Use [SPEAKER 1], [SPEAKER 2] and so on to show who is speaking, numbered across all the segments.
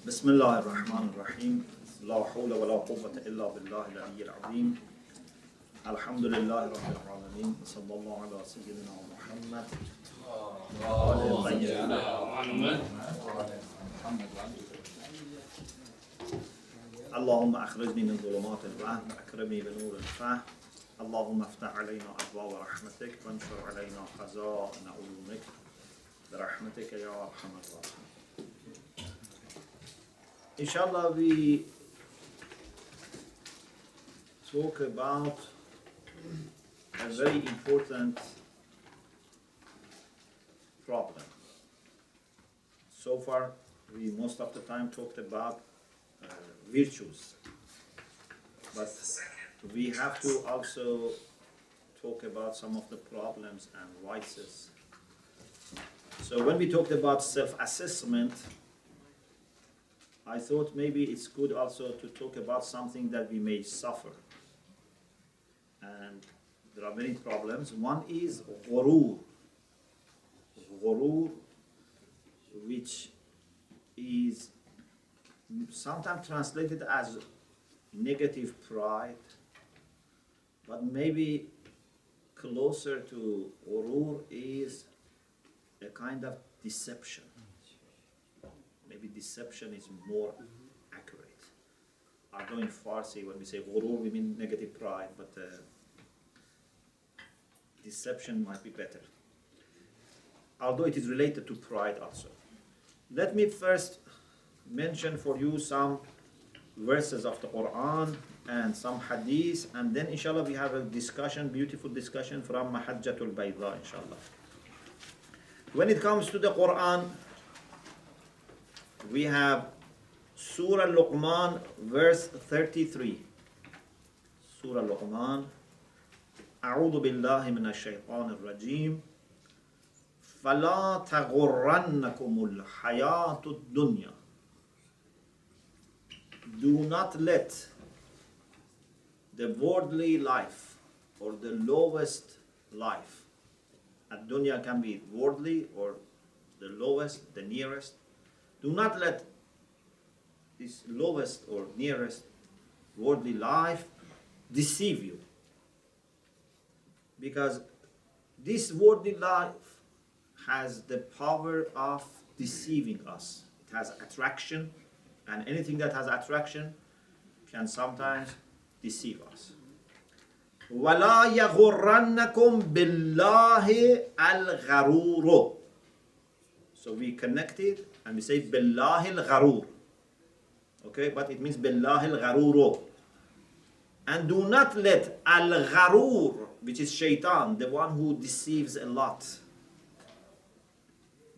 [SPEAKER 1] بسم الله الرحمن الرحيم لا حول ولا قوة إلا بالله العلي العظيم الحمد لله رب العالمين صلى الله على سيدنا محمد اللهم أخرجني من ظلمات الوهم أكرمني بنور الفهم اللهم افتح علينا أبواب رحمتك وانشر علينا خزائن علومك برحمتك يا أرحم الراحمين. Inshallah, we talk about a very important problem. So far, we most of the time talked about virtues, but we have to also talk about some of the problems and vices. So when we talked about self-assessment, I thought maybe it's good also to talk about something that we may suffer. And there are many problems. One is Ghurūr. Ghurūr, which is sometimes translated as negative pride, but maybe closer to Ghurūr is a kind of deception. Maybe deception is more accurate. Although in Farsi, when we say Ghurūr, we mean negative pride, but deception might be better. Although it is related to pride also. Let me first mention for you some verses of the Quran and some hadith, and then inshallah we have a discussion, beautiful discussion from Al-Maḥajjat Al-Bayḍāʼ, inshallah. When it comes to the Quran, we have Surah Luqman, verse 33. Surah Luqman. أعوذ بالله من الشيطان الرجيم فلا تغرنكم الحياة الدنيا. Do not let the worldly life or the lowest life. Ad-dunya can be worldly or the lowest, the nearest. Do not let this lowest or nearest worldly life deceive you. Because this worldly life has the power of deceiving us. It has attraction, and anything that has attraction can sometimes deceive us. وَلَا يَغُرَّنَّكُمْ بِاللَّهِ الْغَرُورُ. So we connect it and we say Billahi al-Ghurūr. Okay, but it means Billahi al-Ghurūr. And do not let al-Ghurūr, which is shaitan, the one who deceives a lot,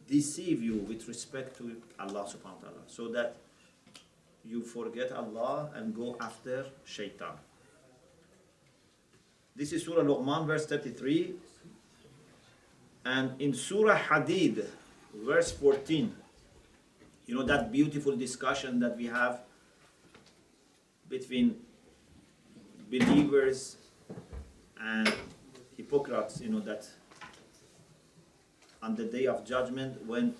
[SPEAKER 1] deceive you with respect to Allah subhanahu wa ta'ala, so that you forget Allah and go after shaitan. This is Surah Luqman, verse 33. And in Surah Hadid, verse 14, you know that beautiful discussion that we have between believers and hypocrites, you know, that on the day of judgment, when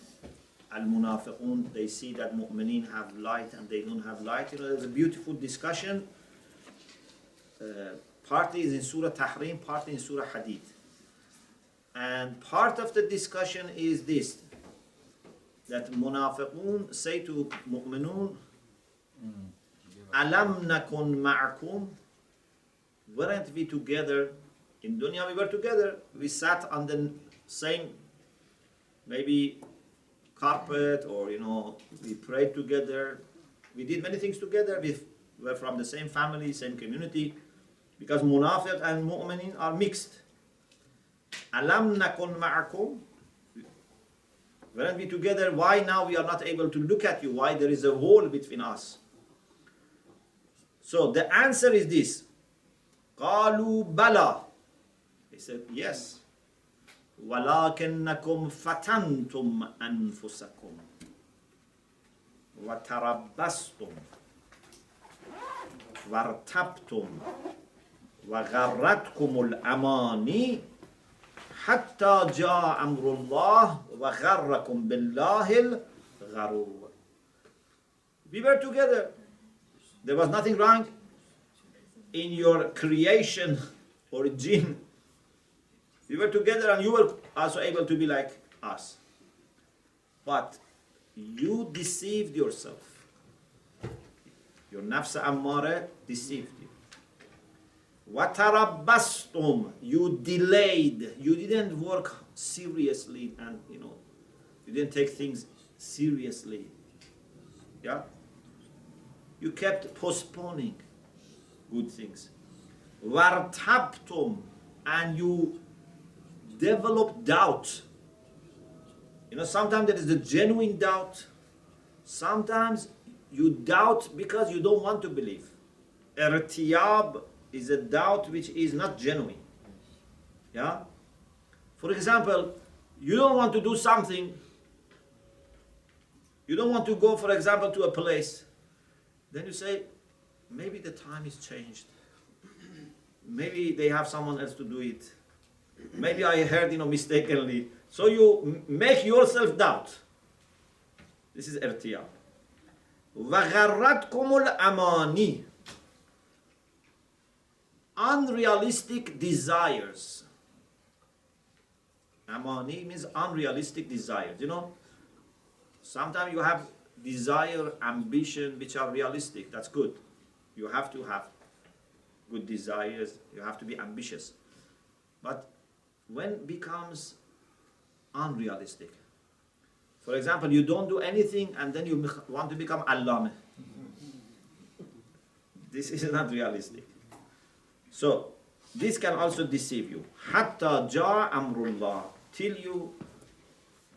[SPEAKER 1] al-munafiqun, they see that mu'mineen have light and they don't have light, you know, there's a beautiful discussion. Partly is in Surah Tahrim, partly in Surah Hadid. And part of the discussion is this, that munafiqun say to mu'minun, alam nakun ma'akum, weren't we together? In dunya we were together. We sat on the same, maybe carpet, or you know, we prayed together. We did many things together. We were from the same family, same community. Because munafiq and mu'minin are mixed. Alam nakun ma'akum, weren't we together? Why now we are not able to look at you? Why there is a wall between us? So the answer is this. قالوا بلى. They said yes. ولكنكم فتنتم أنفسكم وتربصتم وارتبتم وغرتكم الأماني حتى جاء أمر الله وغركم بالله الغرور. We were together. There was nothing wrong in your creation origin. We were together and you were also able to be like us. But you deceived yourself. Your nafs ammara deceived you. وَتَرَبَّصْتُمْ, you delayed. You didn't work seriously and, you didn't take things seriously. Yeah? You kept postponing good things. وَارْتَبْتُمْ, and you developed doubt. Sometimes there is the genuine doubt. Sometimes you doubt because you don't want to believe. Irtiyab is a doubt which is not genuine. Yeah? For example, you don't want to do something. You don't want to go, for example, to a place. Then you say, maybe the time is changed. Maybe they have someone else to do it. Maybe I heard, mistakenly. So you make yourself doubt. This is irtiyab. وَغَرَّتْكُمُ الْأَمَانِي, unrealistic desires. Amani means unrealistic desires. Sometimes you have desire, ambition, which are realistic. That's good. You have to have good desires. You have to be ambitious. But when it becomes unrealistic, for example, you don't do anything and then you want to become allama. This is not realistic. So, this can also deceive you. Hatta ja amrullah, till you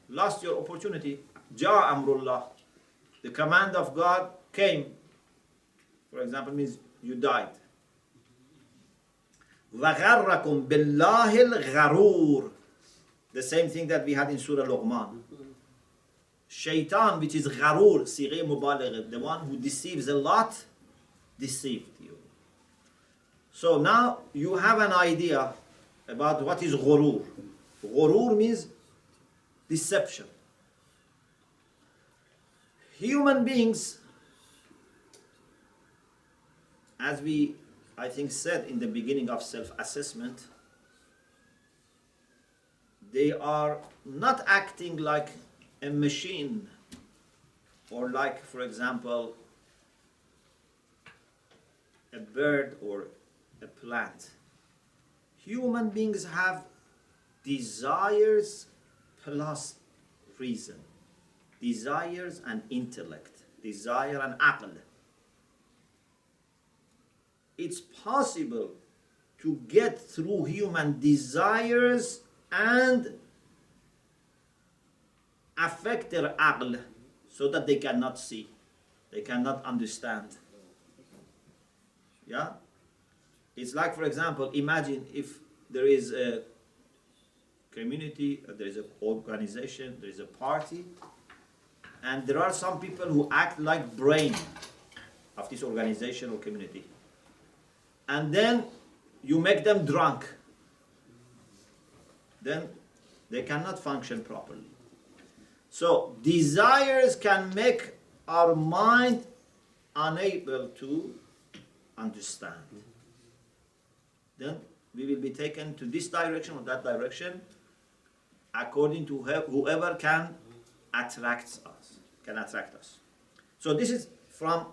[SPEAKER 1] lost your opportunity. Ja amrullah, the command of God came. For example, means you died. وَغَرَّكُمْ بِاللَّهِ الْغَرُورِ, the same thing that we had in Surah Luqman. Shaitan, which is Ghurūr, sighe mubaligh, the one who deceives a lot, deceived you. So now you have an idea about what is Ghurūr. Ghurūr means deception. Human beings, as we, I think, said in the beginning of self-assessment, they are not acting like a machine or like, for example, a bird or a plant. Human beings have desires plus reason, desires and intellect, desire and aql. It's possible to get through human desires and affect their aql so that they cannot see, they cannot understand. Yeah? It's like, for example, imagine if there is a community, there is an organization, there is a party, and there are some people who act like brain of this organization or community. And then you make them drunk. Then they cannot function properly. So desires can make our mind unable to understand. Then we will be taken to this direction or that direction according to whoever can attract us. So this is from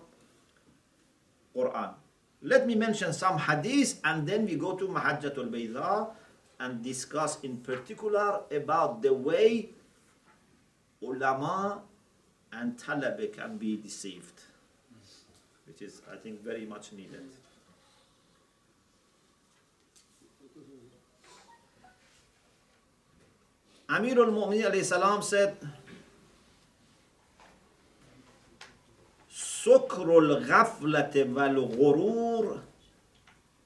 [SPEAKER 1] Quran. Let me mention some hadith and then we go to Maḥajjat Al-Bayḍāʼ and discuss in particular about the way ulama and talaba can be deceived, which is, I think, very much needed. Amir al-Mu'minin alayhi salam said, سكر الغفلة والغرور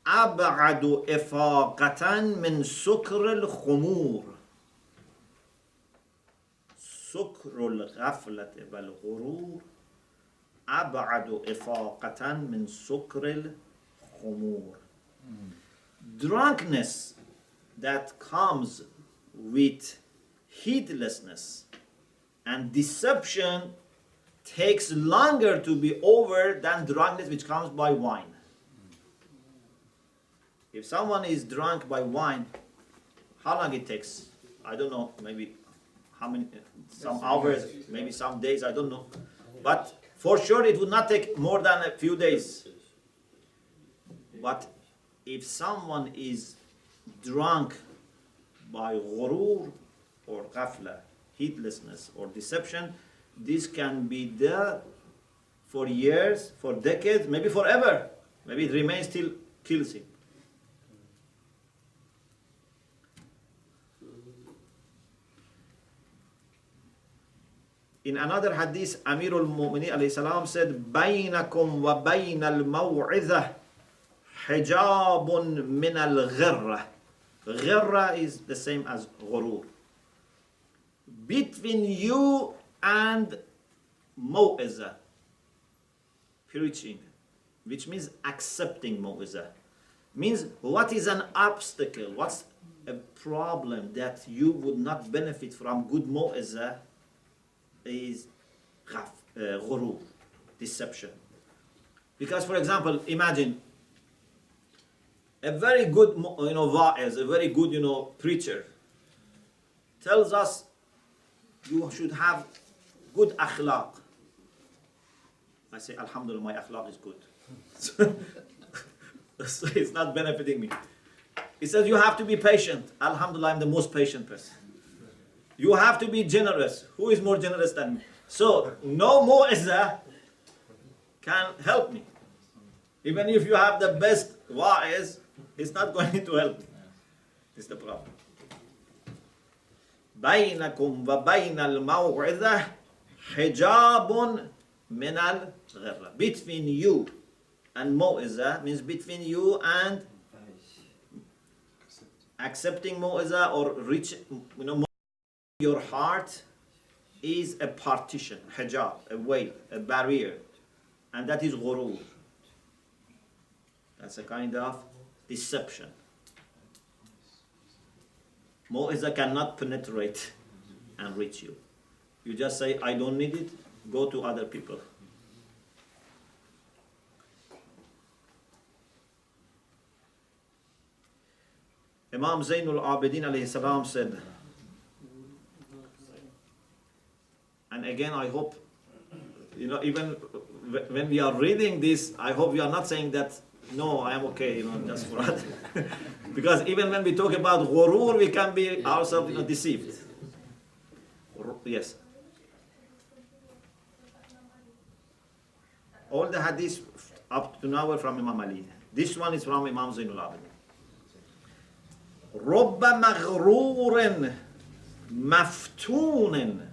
[SPEAKER 1] أبعد إفاقة من سكر الخمور. سكر الغفلة والغرور أبعد إفاقة من سكر الخمور. Drunkenness that comes with heedlessness and deception takes longer to be over than drunkenness which comes by wine. If someone is drunk by wine, how long it takes? I don't know, maybe how many, some hours, maybe some days, I don't know. But for sure it would not take more than a few days. But if someone is drunk by ghurūr or ghafla, heedlessness or deception, this can be there for years, for decades, maybe forever. Maybe it remains till kills him. In another hadith, Amirul Mu'minin alayhi salam said, "Bainakum wa bainal maw'izah hijabun min al-ghirra." Ghirra is the same as ghurūr. Between you and maw'izah, preaching, which means accepting maw'izah, means what is an obstacle, what's a problem that you would not benefit from good maw'izah, is ghurūr, deception. Because, for example, imagine a very good, va'iz, a very good, preacher tells us you should have good akhlaq. I say, Alhamdulillah, my akhlaq is good. So it's not benefiting me. He says you have to be patient. Alhamdulillah, I'm the most patient person. You have to be generous. Who is more generous than me? So, no mu'izah can help me. Even if you have the best wa'iz, it's not going to help me. It's the problem. بَيْنَكُمْ وَبَيْنَ الْمَوْعِظَةِ حِجَابٌ مِنَ الْغِرَّةِ. Between you and mu'izah means between you and accepting mu'izah or your heart is a partition, hijab, a veil, a barrier, and that is ghurūr. That's a kind of deception. Mu'izah cannot penetrate and reach you. You just say, I don't need it, go to other people. Imam Zainul Abidin alayhi salam said, and again I hope, even when we are reading this, I hope we are not saying that, no, I am okay, just for that. Because even when we talk about ghurūr, we can be ourselves deceived. Yes. All the hadiths up to now are from Imam Ali. This one is from Imam Zainul Abidin. رب مغرور مفتون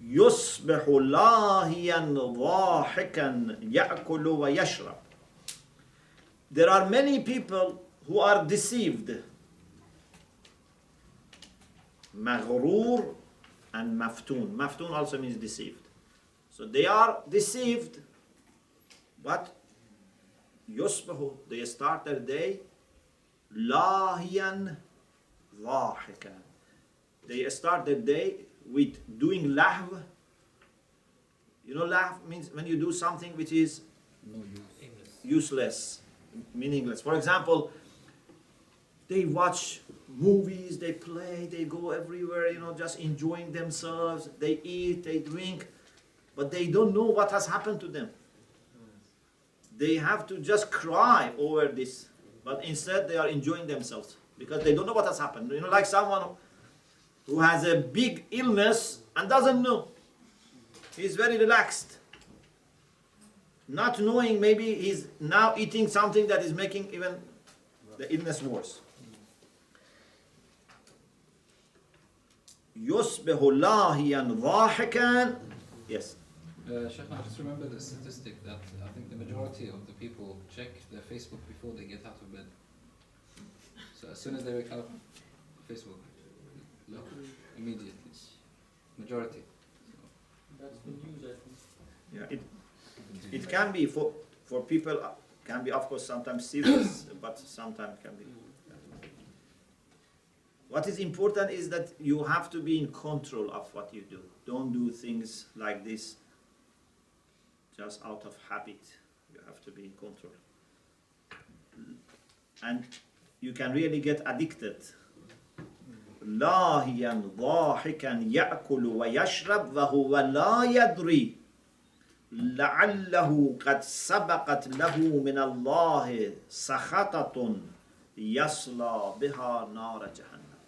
[SPEAKER 1] يصبح لاهيا ضاحكا يأكل ويشرب. There are many people who are deceived. Maghrur and maftun. Maftun also means deceived. So they are deceived, but yusbahu, they start their day lahiyan dhahikan. They start their day with doing lahv. Lahv means when you do something which is useless, meaningless. For example, they watch movies, they play, they go everywhere, just enjoying themselves. They eat, they drink, but they don't know what has happened to them. They have to just cry over this, but instead they are enjoying themselves because they don't know what has happened. Like someone who has a big illness and doesn't know. He's very relaxed. Not knowing, maybe he's now eating something that is making even the illness worse. يُصْبِحُ لَاهِيًا ضَاحِكًا. Yes.
[SPEAKER 2] Sheikh, I just remember the statistic that I think the majority of the people check their Facebook before they get out of bed. So as soon as they wake up, Facebook, look, immediately. Majority.
[SPEAKER 3] That's the news, I think.
[SPEAKER 1] Yeah, it can be for people, can be of course sometimes serious, but sometimes can be. What is important is that you have to be in control of what you do. Don't do things like this just out of habit. You have to be in control. And you can really get addicted. لاهيا ضاحكا يأكل ويشرب وهو لا يدري لعله قد سبقت له من الله سخطة يصلى بها نار جهنم.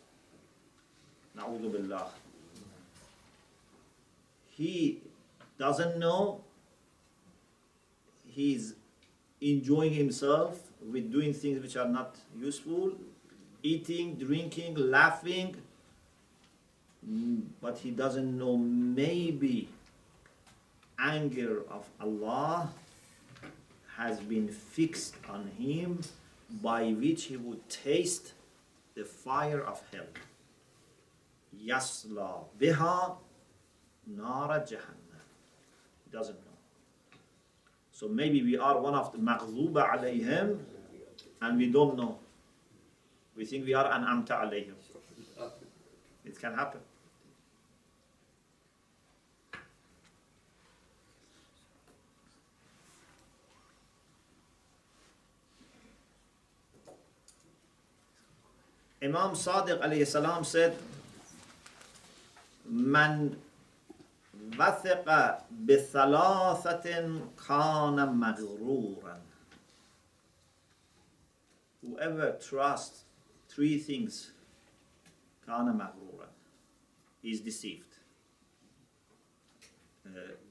[SPEAKER 1] نعوذ بالله. He doesn't know he's enjoying himself with doing things which are not useful, eating, drinking, laughing, but he doesn't know maybe anger of Allah has been fixed on him by which he would taste the fire of hell. Yasla biha nara jahannam. He doesn't know. So maybe we are one of the maghzuba alayhim and we don't know. We think we are an'amta alayhim. It can happen. Imam Sadiq alayhi salam said, Man wathiqa bithalathatin kana maghruran. Whoever trusts three things, kana maghruran, is deceived.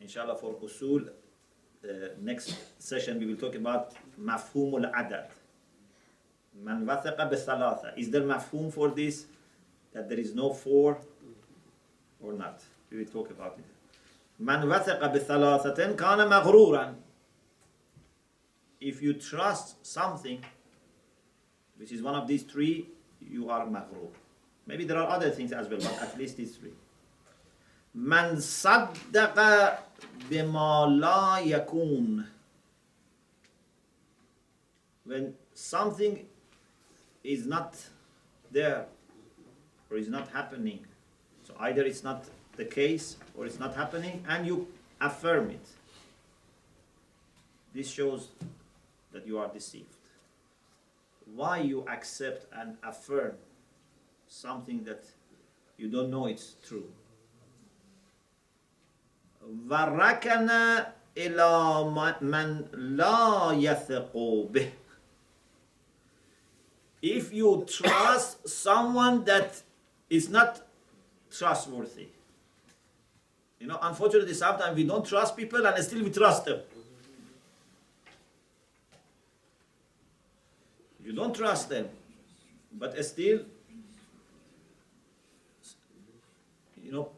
[SPEAKER 1] Inshallah for usul, next session we will talk about mafhumul adad. Man wathaqa bithalatha. Is there mafhum for this? That there is no four or not? We will talk about it. Man wathaqa bithalathatin kana maghruran. If you trust something which is one of these three, you are maghrur. Maybe there are other things as well, but at least these three. Man saddaqa bima la yakun. When something is not there or is not happening, so either it's not the case or it's not happening, and you affirm it, this shows that you are deceived. Why you accept and affirm something that you don't know it's true? وَرَكَنَ إِلَى مَنْ لَا يَثِقُ بِهِ. If you trust someone that is not trustworthy, you know, unfortunately sometimes we don't trust people and still we trust them. You don't trust them, but still, you know,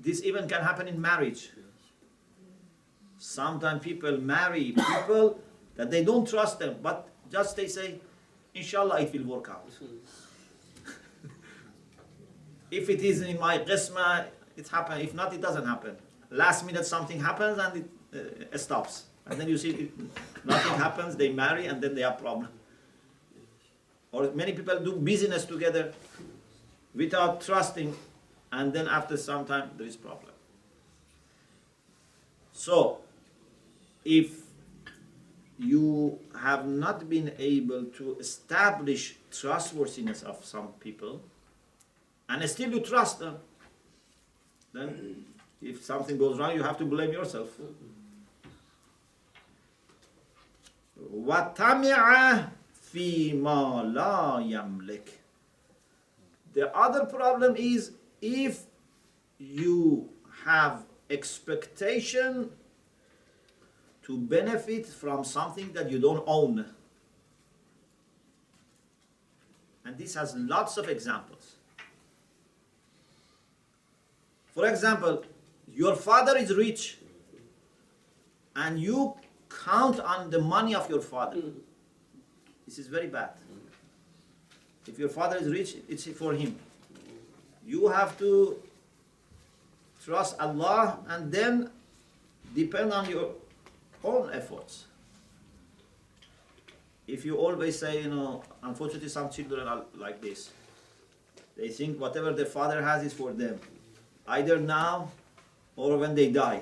[SPEAKER 1] this even can happen in marriage. Sometimes people marry people that they don't trust them, but just they say, Inshallah it will work out. If it is in my qisma, it happens. If not, it doesn't happen. Last minute something happens and it stops. And then you see nothing happens, they marry and then they have problem. Or many people do business together without trusting, and then after some time there is problem. So, if you have not been able to establish trustworthiness of some people, and still you trust them, then if something goes wrong, you have to blame yourself. وَطَمِعَ فِي مَا لَا يَمْلِكُ. The other problem is if you have expectation to benefit from something that you don't own. And this has lots of examples. For example, your father is rich and you count on the money of your father. This is very bad. If your father is rich, it's for him. You have to trust Allah and then depend on your own efforts. If you always say, you know, unfortunately some children are like this. They think whatever their father has is for them, either now or when they die.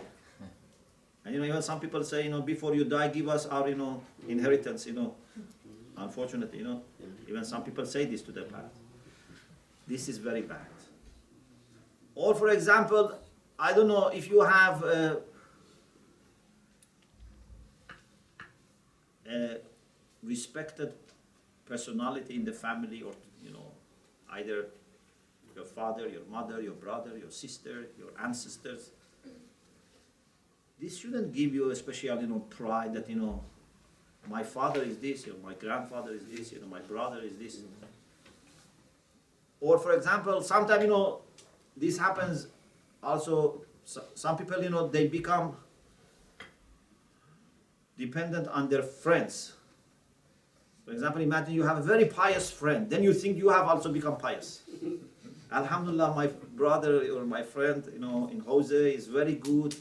[SPEAKER 1] And even some people say, before you die, give us our, inheritance, Unfortunately, even some people say this to their parents. This is very bad. Or for example, I don't know if you have a respected personality in the family, or either your father, your mother, your brother, your sister, your ancestors. This shouldn't give you a special pride that my father is this, or my grandfather is this, my brother is this. Or for example, sometimes this happens also. Some people they become dependent on their friends. For example, imagine you have a very pious friend, then you think you have also become pious. Alhamdulillah, my brother or my friend, in Jose is very good,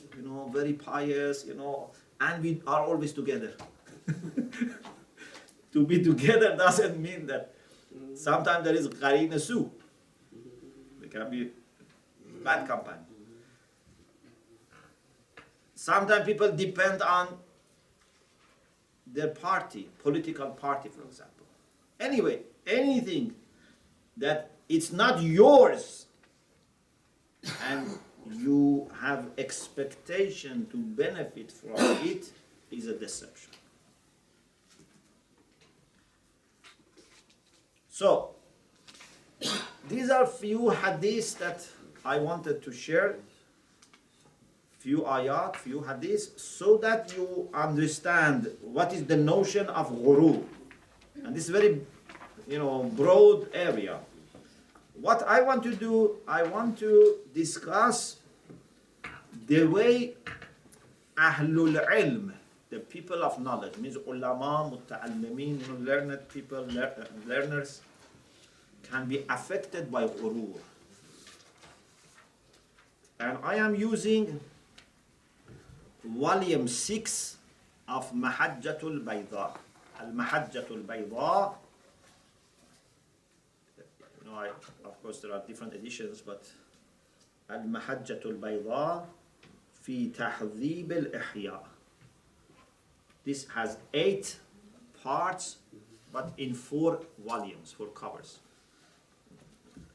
[SPEAKER 1] very pious, and we are always together. To be together doesn't mean that sometimes there is qareen su. There can be bad company. Sometimes people depend on their party, political party, for example. Anyway, anything that it's not yours and you have expectation to benefit from it is a deception. So, these are few hadiths that I wanted to share, few ayat, few hadiths, so that you understand what is the notion of ghurūr. And this very, broad area. What I want to do, I want to discuss the way Ahlul Ilm, the people of knowledge, means ulama, muta'allimin, learned people, learners, can be affected by ghurūr. And I am using volume 6 of Maḥajjat Al-Bayḍāʼ. Al-Maḥajjat Al-Bayḍāʼ. Of course, there are different editions, but Al-Maḥajjat Al-Bayḍāʼ fi tahdhib al-ihya. This has 8 parts, but in 4 volumes, 4 covers.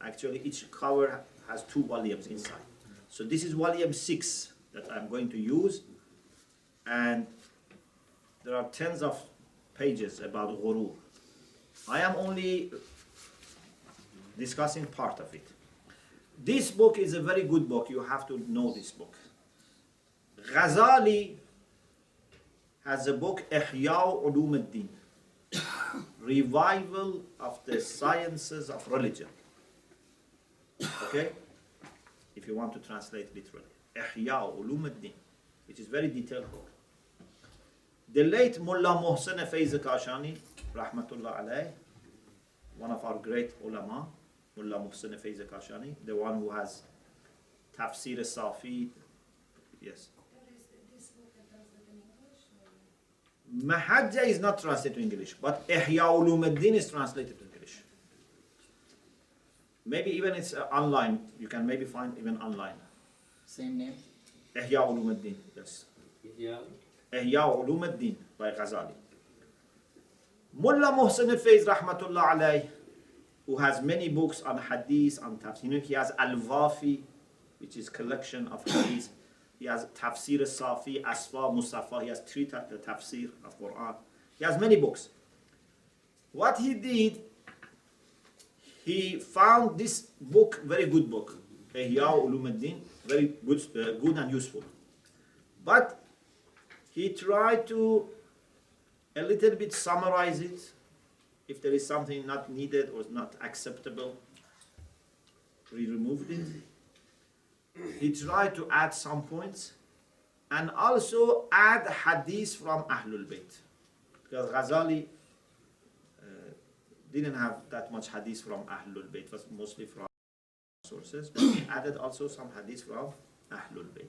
[SPEAKER 1] Actually, each cover has 2 volumes inside. So this is volume 6 that I'm going to use, and there are tens of pages about ghurūr. I am only discussing part of it. This book is a very good book. You have to know this book. Ghazali has a book, Ihya Ulum ad-Din, Revival of the Sciences of Religion. Okay? If you want to translate literally. Ihya Ulum ad-Din, which is very detailed book. The late Mullah Muhsin Faiz Kashani, rahmatullah alayh, one of our great ulama, Mullah Muhsin Faiz Kashani, the one who has Tafsir Safi. Yes.
[SPEAKER 4] This book translated in English?
[SPEAKER 1] Maḥajjat is not translated to English, but Ihya Ulum ad-Din is translated to English. Maybe even it's online. You can maybe find even online.
[SPEAKER 5] Same name?
[SPEAKER 1] Ihya Ulum ad-Din, yes.
[SPEAKER 3] Yeah.
[SPEAKER 1] Ihya Ulum ad-Din by Ghazali. Mullah Muhsin Faiz rahmatullah alayh, who has many books on hadith, on tafsir. He has Al-Wafi, which is collection of hadith. He has Tafsir Safi, Asfa, Mustafa. He has 3 tafsir of Quran. He has many books. What he did, he found this book, very good book, Ihya Ulum ad-Din, very good and useful. But he tried to a little bit summarize it. If there is something not needed or not acceptable, he removed it. He tried to add some points and also add hadith from Ahlul Bayt, because Ghazali didn't have that much hadith from Ahlul Bayt. It was mostly from sources, but he added also some hadith from Ahlul Bayt.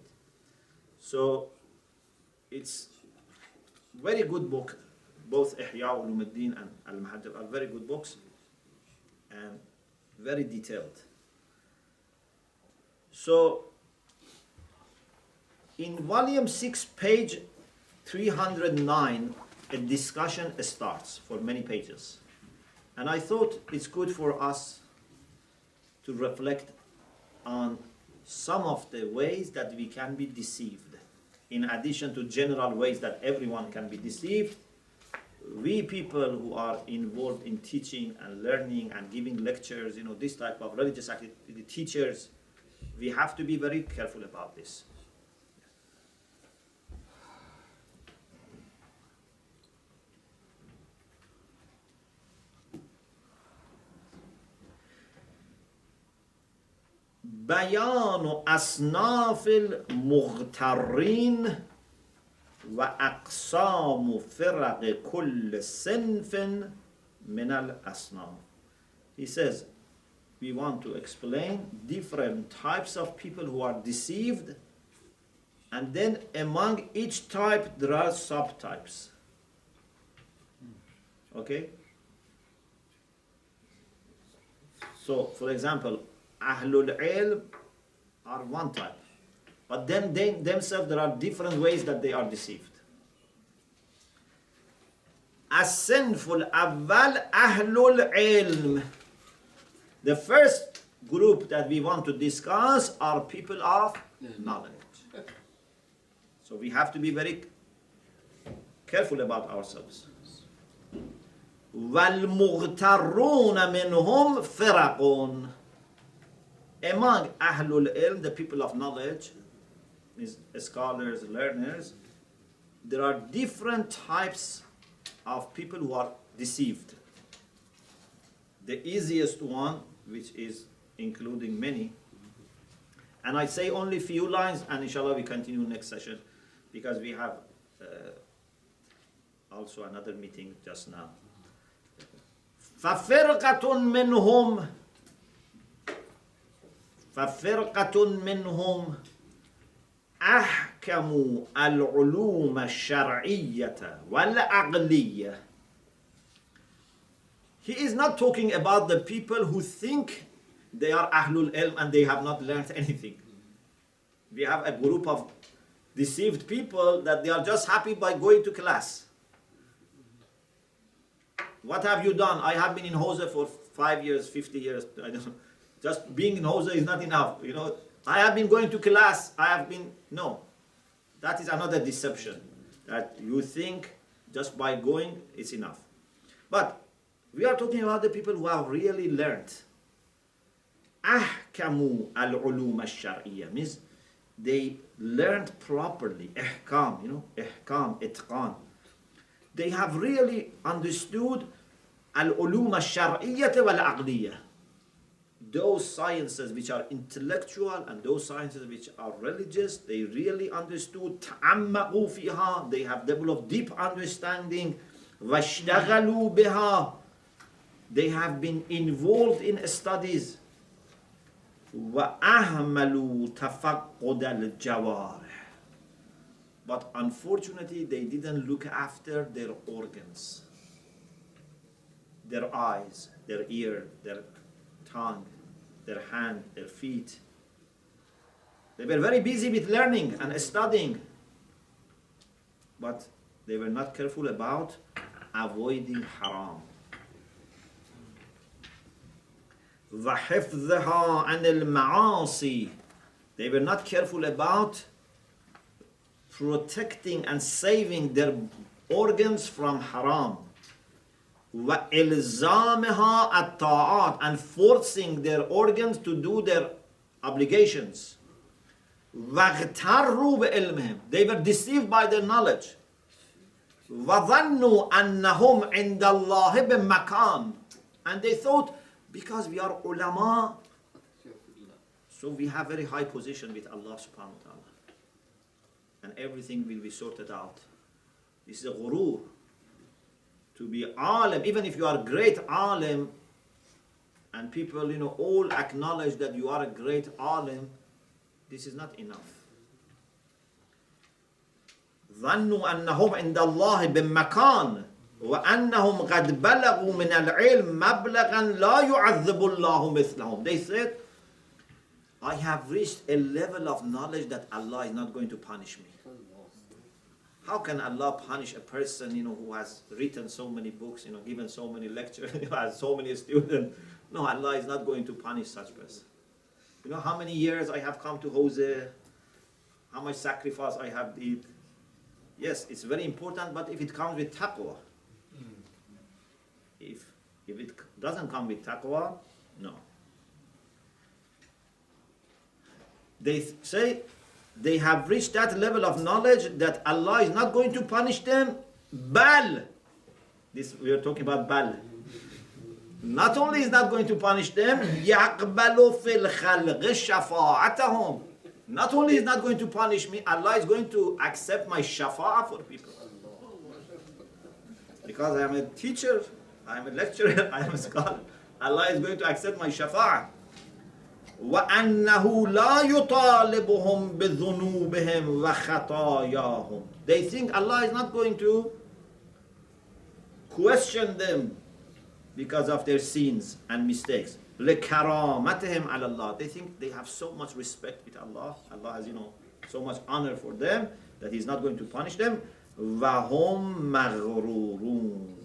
[SPEAKER 1] So it's very good book. Both Ihya Ulum ad-Din and Al-Maḥajjat are very good books and very detailed. So in volume 6, page 309, a discussion starts for many pages. And I thought it's good for us to reflect on some of the ways that we can be deceived. In addition to general ways that everyone can be deceived, we people who are involved in teaching and learning and giving lectures, this type of religious activity, teachers, we have to be very careful about this. بيان أصناف المغترين وأقسام فرق كل صنف من الأصناف. He says, we want to explain different types of people who are deceived, and then among each type there are subtypes. Okay? So, for example, Ahlul Ilm are one type. But then they themselves, there are different ways that they are deceived. As-sinful awwal Ahlul Ilm. The first group that we want to discuss are people of knowledge. So we have to be very careful about ourselves. وَالْمُغْتَرُونَ مِنْهُمْ فِرَقٌ. Among Ahlul Ilm, the people of knowledge, scholars, learners, there are different types of people who are deceived. The easiest one, which is including many, and I say only few lines, and inshallah we continue next session, because we have also another meeting just now. فَفِرْقَةٌ مِّنْهُمْ أحكموا العلوم الشرعية والعقلية. He is not talking about the people who think they are Ahlul Ilm and they have not learned anything. We have a group of deceived people that they are just happy by going to class. What have you done? I have been in Hosea for 5 years, 50 years. I don't know. Just being in Hosea is not enough. I have been going to class. No. That is another deception. That you think just by going it's enough. But we are talking about the people who have really learned. أحكموا العلوم الشرعية means they learned properly. إحكام, إحكام, إتقان. They have really understood العلوم الشرعية والعقلية. Those sciences which are intellectual and those sciences which are religious, they really understood. تعمقوا فيها, they have developed deep understanding. واشتغلوا بها, they have been involved in studies. وأهملوا تفقد الجوارح. But unfortunately, they didn't look after their organs, their eyes, their ear, their tongue, their hand, their feet. They were very busy with learning and studying, but they were not careful about avoiding haram. وَحِفْظِهَا عَنِ الْمَعَاصِي. They were not careful about protecting and saving their organs from haram. وَإِلْزَامِهَا الطَّاعَاتِ, and forcing their organs to do their obligations. وَاغْتَرُّوا بِعِلْمِهِمْ, they were deceived by their knowledge. وَظَنُّوا أَنَّهُمْ عِنْدَ اللَّهِ بِمَكَانٍ, and they thought, because we are ulama, so we have very high position with Allah subhanahu wa ta'ala. And everything will be sorted out. This is a ghurūr. To be alim, even if you are a great alim, and people, all acknowledge that you are a great alim, this is not enough. ظَنُّوا أَنَّهُمْ عِنْدَ اللَّهِ بِمَكَانٍ وَأَنَّهُمْ قَدْ بَلَغُوا مِنَ الْعِلْمِ مَبْلَغًا لَا يُعَذِّبُ اللَّهُ مِثْلَهُم. They said, I have reached a level of knowledge that Allah is not going to punish me. How can Allah punish a person, who has written so many books, given so many lectures, who has so many students? No, Allah is not going to punish such person. You know how many years I have come to Jose, how much sacrifice I have did. Yes, it's very important, but if it comes with taqwa, if it doesn't come with taqwa, no. They say they have reached that level of knowledge that Allah is not going to punish them. Bal. This we are talking about bal. Not only is not going to punish them, يَقْبَلُ فِي الْخَلْقِ شَفَاعَتَهُمْ. Not only is not going to punish me, Allah is going to accept my shafa'ah for people. Because I am a teacher, I am a lecturer, I am a scholar. Allah is going to accept my shafa'ah. وَأَنَّهُ لَا يُطَالِبُهُمْ بِذُنُوبِهِمْ وَخَطَايَاهُمْ. They think Allah is not going to question them because of their sins and mistakes. لِكَرَامَتِهِمْ عَلَى اللَّهِ. They think they have so much respect with Allah. Allah has, so much honor for them that He's not going to punish them. وَهُمْ مَغْرُورُونَ.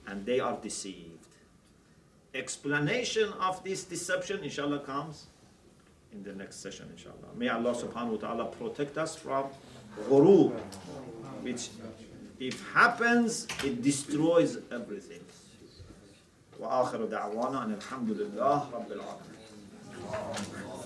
[SPEAKER 1] And they are deceived. Explanation of this deception, inshallah, comes in the next session, inshallah. May Allah subhanahu wa ta'ala protect us from ghurūr, which if happens, it destroys everything. Wa akhiru da'wana and alhamdulillah rabbil alamin.